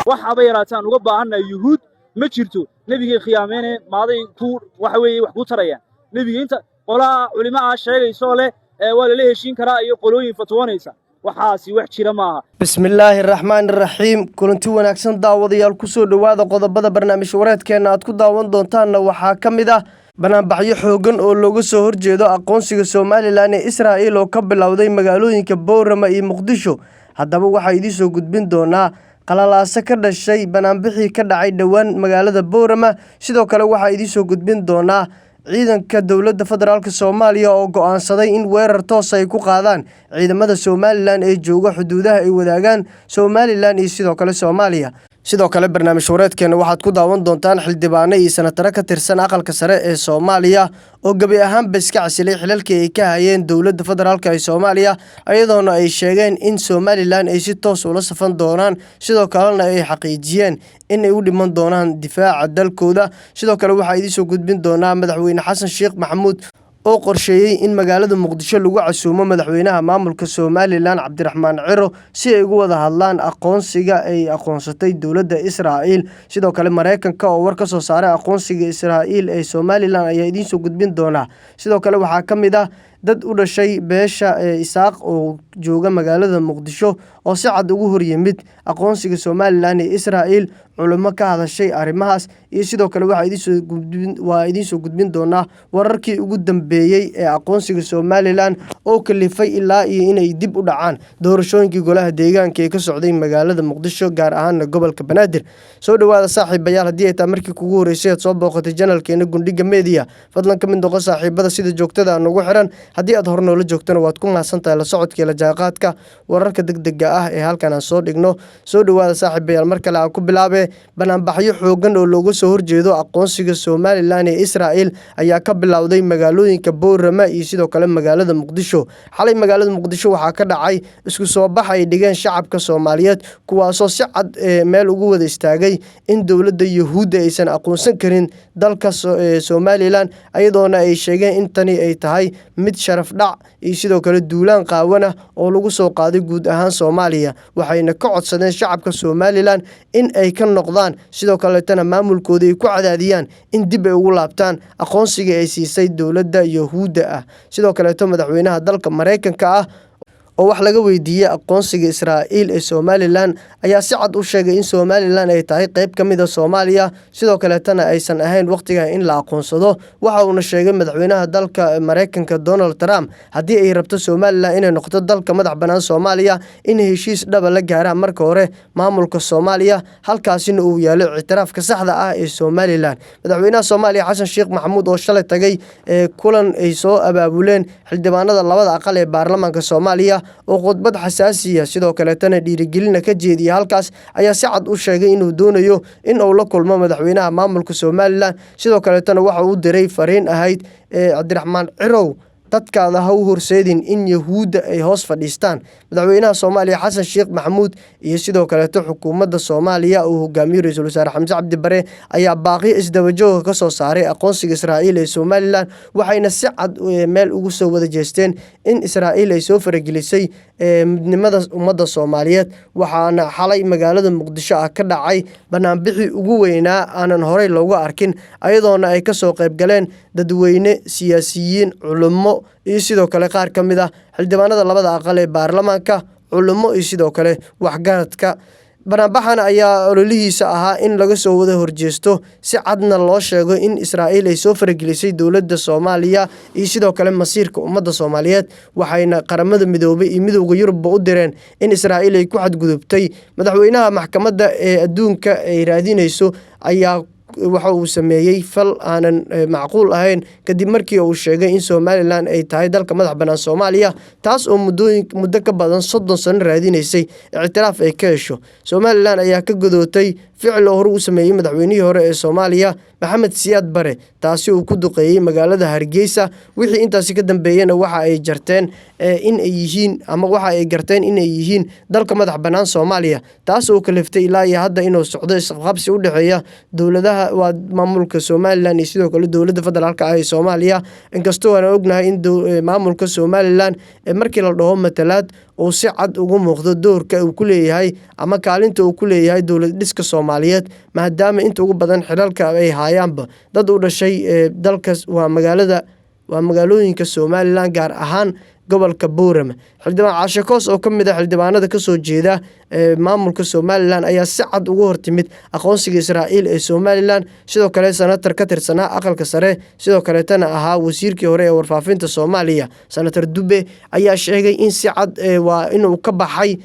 waxaaba yaraataan uga baahannahay yuhuud ma jirto nebigay khiyaameene maaday ku waxa weeye wax ku tarayaan nebiga inta qolaha culimaha sheegaysoo leh waa lala heshiin karaa iyo qolooyin fatwoonaysa waxaasi wax jira maaha. bismillaahi raxmaani raxiim kulanti wanaagsan daawadayaal kusoo dhowaada qodobada barnaamij wareedkeena aad ku daawan doontaanna waxaa ka mid ah banaanbaxyo xoogan oo looga soo horjeedo aqoonsiga Somaliland ee Israa'iil oo ka bilowday magaalooyinka Boorama iyo Muqdisho. haddaba waxaa idiin soo gudbin doonaa qalalaase ka dhashay banaanbixii ka dhacay dhowaan magaalada Boorama. sidoo kale waxaa idiin soo gudbin doonaa ciidanka dowladda federaalka Soomaaliya oo go'aansaday in weerar toos ay ku qaadaan ciidamada Somaliland ee jooga xuduudaha ay wadaagaan Somaliland iyo sidoo kale Soomaaliya. sidoo kale barnaamij wareedkeena waxaad ku daawan doontaan xildhibaano iyo senataro ka tirsan aqalka sare ee Soomaaliya oo gabi ahaanba iska casilay xilalkii ay ka hayeen dowladda federaalka ee Soomaaliya iyadoona ay sheegeen in Somaliland ay si toos ula safan doonaan sidoo kalena ay xaqiijiyeen in ay u dhiman doonaan difaaca dalkooda. sidoo kale waxaa idiin soo gudbin doonaa madaxweyne Xasan Sheekh Maxamuud oo qorsheeyay in magaalada Muqdisho lagu casuumo madaxweynaha maamulka Somaliland Cabdiraxmaan Ciro si ay uga wada hadlaan aqoonsiga ay aqoonsatay dowladda Israa'iil. sidoo kale Mareykanka oo war ka soo saaray aqoonsiga Israa'iil ee Somaliland ayaa idiin soo gudbin doona. sidoo kale waxaa ka mid ah dad u dhashay beesha Isaaq oo jooga magaalada Muqdisho oo si cad ugu hor yimid aqoonsiga Somaliland ee Israa'iil. culimo ka hadashay arrimahaas iyo sidoo kale waxaa idiin soo gudbin doonaa wararkii ugu dambeeyay ee aqoonsiga Somaliland oo kalifay ilaa iyo inay dib u dhacaan doorashooyinkii golaha deegaanka ee ka socday magaalada Muqdisho gaar ahaan gobolka Banaadir. soo dhawaada saaxiibayaal, haddii ay tahay markii kugu horeysay aad soo booqatay channelkeena Gundhiga Media fadlan ka mid noqo saaxiibada sida joogtada aan ugu xiran. haddii aad hor noola joogtana waad ku mahadsantahay la socodka la jaaqaadka wararka degdega ah ee halkan aan soo dhigno. soo dhawaada saaxiibayaal, mar kale aan ku bilaabay banaanbaxyo xoogan oo looga soo horjeedo aqoonsiga Somaliland ee Israa'iil ayaa ka bilowday magaalooyinka Boorama iyo sidoo kale magaalada Muqdisho. xalay magaalada Muqdisho waxaa ka dhacay isku soo bax ay dhigeen shacabka Soomaaliyeed kuwaasoo si cad meel ugu wada istaagay in dowladda Yuhuudda aysan aqoonsan karin dalka Somaliland iyadoona ay sheegeen in tani ay tahay mid sharaf dhac iyo sidoo kale duulaan qaawan ah oo lagu soo qaaday guud ahaan Soomaaliya. waxayna ka codsadeen shacabka Somaliland in ay ka noqdaan sidoo kaleetana maamulkooda ay ku cadaadiyaan in dib ay ugu laabtaan aqoonsiga ay siisay dowladda Yuhuudda ah. sidoo kaleeto madaxweynaha dalka Mareykanka ah oo wax laga weydiiyay aqoonsiga Israa'iil ee Somaliland ayaa si cad u sheegay in Somaliland ay tahay qayb ka mid ah Soomaaliya sidoo kaleetana aysan ahayn waqtiga in la aqoonsado. waxa uu sheegay madaxweynaha dalka Mareykanka Donald Trump haddii ay rabto Somaliland inay noqoto dalka madax bannaan Soomaaliya in heshiis dhab la gaaraan marka hore maamulka Soomaaliya halkaasina uu yaalo ictiraafka saxda ah ee Somaliland. madaxweynaha Soomaaliya Xasan Sheekh Maxamuud oo shalay tagay kulan ay soo abaabuleen xildhibaanada labada aqal ee baarlamaanka Soomaaliya oo khudbad xasaasiya sidoo kaleetana dhiirigelin ka jeediyay halkaas ayaa si cad u sheegay inuu doonayo in uu la kulmo madaxweynaha maamulka Somaliland. sidoo kaleetana waxa uu diray fariin ahayd Cabdiraxmaan Ciro dadkaada ha u horseedin in Yuhuudda ay hoos fadhiistaan. madaxweynaha Soomaaliya Xasan Sheekh Maxamuud iyo sidoo kaleeto xukuumadda Soomaaliya uu hogaamiyo ra'iisul wasaare Xamse Cabdi Bare ayaa baaqi isdaba joog ka soo saaray aqoonsiga Israa'iil ee Somaliland waxayna si cad meel ugu soo wada jeesteen in Israa'iil ay soo faragelisay midnimada ummadda Soomaaliyeed. waxaana xalay magaalada Muqdisho ka dhacay banaanbixii ugu weynaa aanan horey looga arkin iyadoona ay ka soo qayb galeen dadweyne, siyaasiyiin, culimo iyo sidoo kale qaar ka mid ah xildhibaanada labada aqal ee baarlamaanka, culimo iyo sidoo kale waxgaradka. banaanbaxan ayaa ololihiisa ahaa in laga soo wada horjeesto si cadna loo sheego in Israa'iil ay soo faragelisay dowladda Soomaaliya iyo sidoo kale masiirka ummadda Soomaaliyeed. waxayna qaramada midoobay iyo midowga Yurub u direen in Israa'iil ay ku xadgudubtay madaxweynaha maxkamadda ee adduunka ay raadinayso ayaa waxa uu sameeyay fal aanan macquul ahayn kadib markii uu sheegay in Somaliland ay tahay dalka madax bannaan Soomaaliya taas oo muddo ka badan 30 sano raadinaysay ictiraaf ay ka hesho. Somaliland ayaa ka godootay ficil oo hore u sameeyey madaxweynihii hore ee Soomaaliya Maxamed Siyaad Bare taasi uu ku duqeeyey magaalada Hargeysa wixii intaasi ka dambeeyana waxa ay jarteen in ay yihiin ama waxa ay garteen in ay yihiin dalka madax banaan Soomaaliya taas oo kaliftay ilaa iyo hadda inuu socdo isqabsi u dhaxeeya dowladaha waa maamulka Somaliland iyo sidoo kale dowladda federaalka ah ee Soomaaliya inkastoo aan ognahay in maamulka Somaliland markii la dhaho matalaad oo si cad ugu muuqdo doorka uu ku leeyahay ama kaalinta uu ku leeyahay dowlad dhiska Soomaaliyeed maadaama inta ugu badan xilalka ay hayaanba dad u dhashay dalkaas waa magaalooyinka Somaliland gaar ahaan gobolka Boorama xildhibaan Caashe Koos oo kamid ah xildhibaanada ka soo jeeda maamulka Somaliland ayaa si cad ugu hortimid aqoonsiga Israa'iil ee Somaliland sidoo kale senator ka tirsanaa aqalka sare sidoo kale tan ahaa wasiirkii hore ee warfaafinta Soomaaliya senator Dube ayaa sheegay in si cad waa inuu ka baxay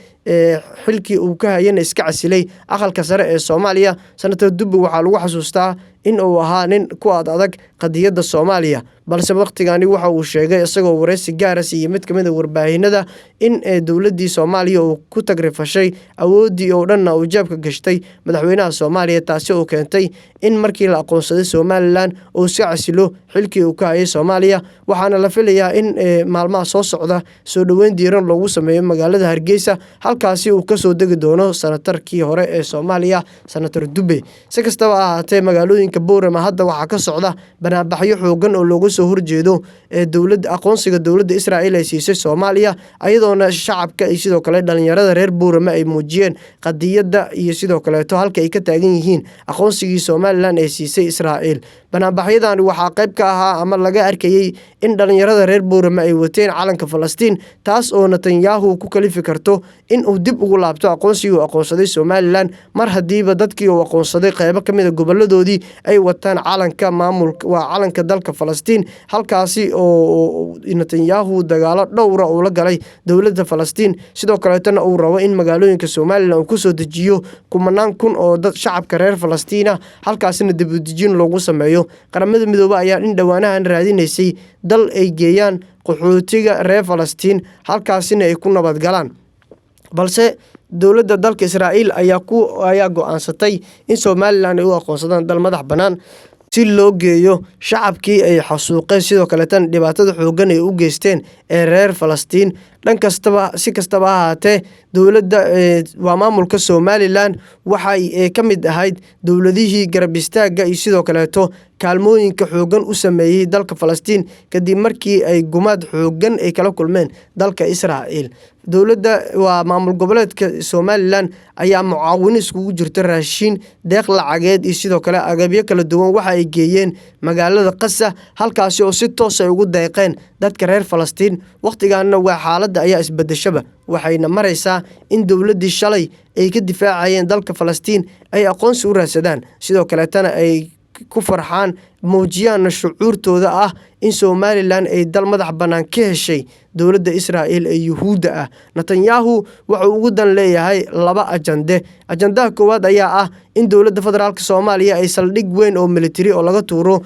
xilkii uu ka hayay iska casilay aqalka sare ee Soomaaliya senator Dube waxa lagu xasuustaa in uu ahaa nin ku adag qadiyadda Soomaaliya balse waqtigani waxa uu sheegay isagoo wareysi gaar ah iyo mid kamid ah warbaahinada in dowladii Soomaaliya uu ku tagrifashay awoodii oo dhan uu jaabka gashtay madaxweynaha Soomaaliya taasi oo keentay in markii la aqoonsaday Somaliland uu si casilo xilkii uu ka hayay Soomaaliya waxaana la filayaa in maalmaha soo socda soo dhaweyn diiran loogu sameeyo magaalada Hargeysa halkaasi uu ka soo degi doono senatarkii hore ee Soomaaliya senator Dube si kastaba ha ahaatee magaalooyinka Boorama hadda waxaa ka socda banaanbaxyo xoogan oo looga soo horjeedo dowladda aqoonsiga dowladda Israa'iil ay siisay Soomaaliya ayadoona shacabka iyo sidoo kale dhalinyarada reer Boorama ay muujiyeen qadiyadda iyo sidoo kale halka ay ka taagan yihiin aqoonsigii Somaliland ay siisay Israa'iil banaanbaxyadan waxaa qayb ka ahaa ama laga arkayay in dhalinyarada reer Boorama ay wateen calanka Falastiin taas oo Netanyahu ku kalifi karto in uu dib ugu laabto aqoonsigii uu aqoonsaday Somaliland mar hadiiba dadkii uu aqoonsaday qaybo kamid ah goboladoodii ay wataan calanka maamulka waa calanka dalka Falastiin halkaasi oo Netanyahu dagaalo dhowr ah uu la galay dowladda Falastiin sidoo kale tan uu rabo in magaalooyinka Somaliland uu ku soo dejiyo kumanaan kun oo dad shacabka reer Falastiin halkaasina dib u dejin loogu sameeyo qaramada midoobay ayaa in dhawaanahan raadinaysay dal ay geeyaan qaxootiga reer Falastiin halkaasina ay ku nabad galaan balse dowladda dalka Israa'iil ayaa go'aansatay in Somaliland ay u aqoonsadaan dal madax banaan si loo geeyo shacabkii ay xasuuqeen sidoo kale tan dhibaatada xoogan ay u geysteen ee reer Falastiin si kastaba ha ahaatee dowladda waa maamulka Somaliland waxay ka mid ahayd dowladihii garab istaaga iyo sidoo kale kaalmooyinka xoogan u sameeyay dalka Falastiin kadib markii ay gumaad xoogan ay kala kulmeen dalka Israa'iil dowladda waa maamul goboleedka Somaliland ayaa mucaawin iskugu jirta raashin deeq lacageed iyo sidoo kale agabyo kala duwan waxa ay geeyeen magaalada Qasa halkaasi oo si toos ah ugu deeqeen dadka reer Falastiin waqtigaana waa xaaladda ayaa isbedeshaba waxayna maraysaa in dowladii shalay ay ka difaacayeen dalka Falastiin ay aqoonsi u raadsadaan sidoo kale tan ay ku farxaan muujiyaan shucuurtooda ah in Somaliland ay dal madax banaan ka heshay dowladda Israa'iil ee Yuhuudda ah Netanyahu wuxuu ugu dan leeyahay laba ajandaha koowaad ayaa ah in dowladda federaalka Soomaaliya ay saldhig weyn oo military oo laga tuuro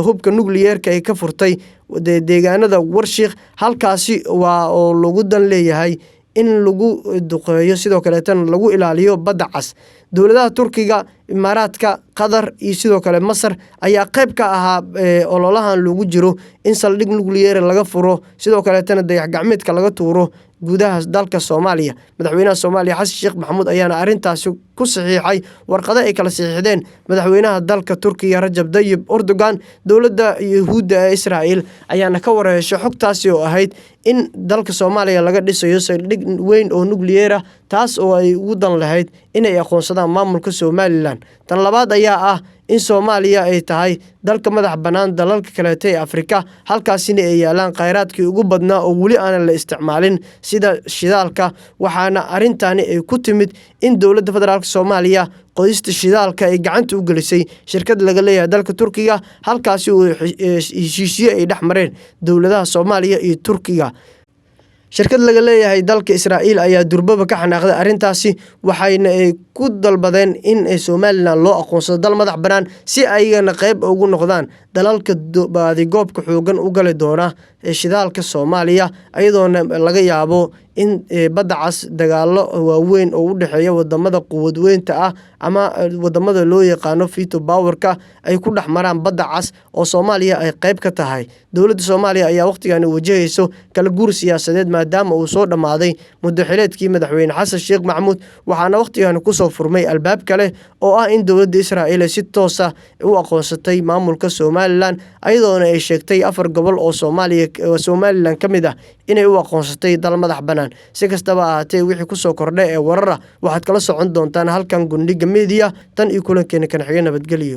hubka nuclear-ka ay ka furtay deegaanada Warshiq halkaasi waa oo lagu dan leeyahay in lagu duqeeyo sidoo kale tan lagu ilaaliyo badda cas dowladaha Turkiga Imaaraadka Qatar iyo sidoo kale Masar ayaa qayb ka ahaa ololahan lagu jiro in saldhig nuclear laga furo sidoo kale tan dayax gacmeedka laga tuuro gudaha dalka Soomaaliya madaxweynaha Soomaaliya Xasan Sheekh Maxamuud ayaana arintaasi ku saxiixay warqado ay kala saxiixdeen madaxweynaha dalka Turkiga Rajab Tayyip Erdogan dowladda Yuhuudda ee Israa'iil ayaana ka wareyshay xogtaasi oo ahayd in dalka Soomaaliya laga dhisayo saldhig weyn oo nuclear ah taas oo ay ugu dan lahayd inay aqoonsadaan maamulka Somaliland tan labaad ayaa ah in Soomaaliya ay tahay dalka madax banaan dalalka kale ee Afrika halkaasina ay yaalaan kheyraadkii ugu badnaa oo wali aan la isticmaalin sida shidaalka waxaana arintani ay ku timid in dowladda federaalka Soomaaliya qodista shidaalka ay gacanta u gelisay shirkad laga leeyahay dalka Turkiga halkaasi oo heshiisyo ay dhexmareen dowladaha Soomaaliya iyo Turkiga shirkad laga leeyahay dalka Israa'iil ayaa durbaba ka xanaaqday arintaasi waxayna ku dalbadeen in Somaliland loo aqoonsado dal madax banaan si ayagana qayb ugu noqdaan dalalka baadi goobka xoogan u gali doona shidaalka Soomaaliya iyadoona laga yaabo in badda cas dagaalo waaweyn oo u dhexeeya wadamada quwad weynta ah ama wadamada loo yaqaano veto power-ka ay ku dhaxmaraan badda cas oo Soomaaliya ay qayb ka tahay. Dowladda Soomaaliya ayaa waqtigan wajahayso kala guur siyaasadeed maadaama uu soo dhamaaday muddo xileedkii madaxweyne Xasan Sheekh Maxamuud waxaana waqtigan ku soo furmay albaab kale oo ah in dowladda Israa'iil si toos ah u aqoonsatay maamulka Somaliland iyadoona ay sheegtay 4 gobol oo Somaliland kamid ah inay u aqoonsatay dal madax banaan. Si kastaba ahaatee wixii ku soo kordhay ee warar waxaad kala socon doontaan halkan Gundhiga Media tan iyo kulankeena kan xigay nabadgelyo.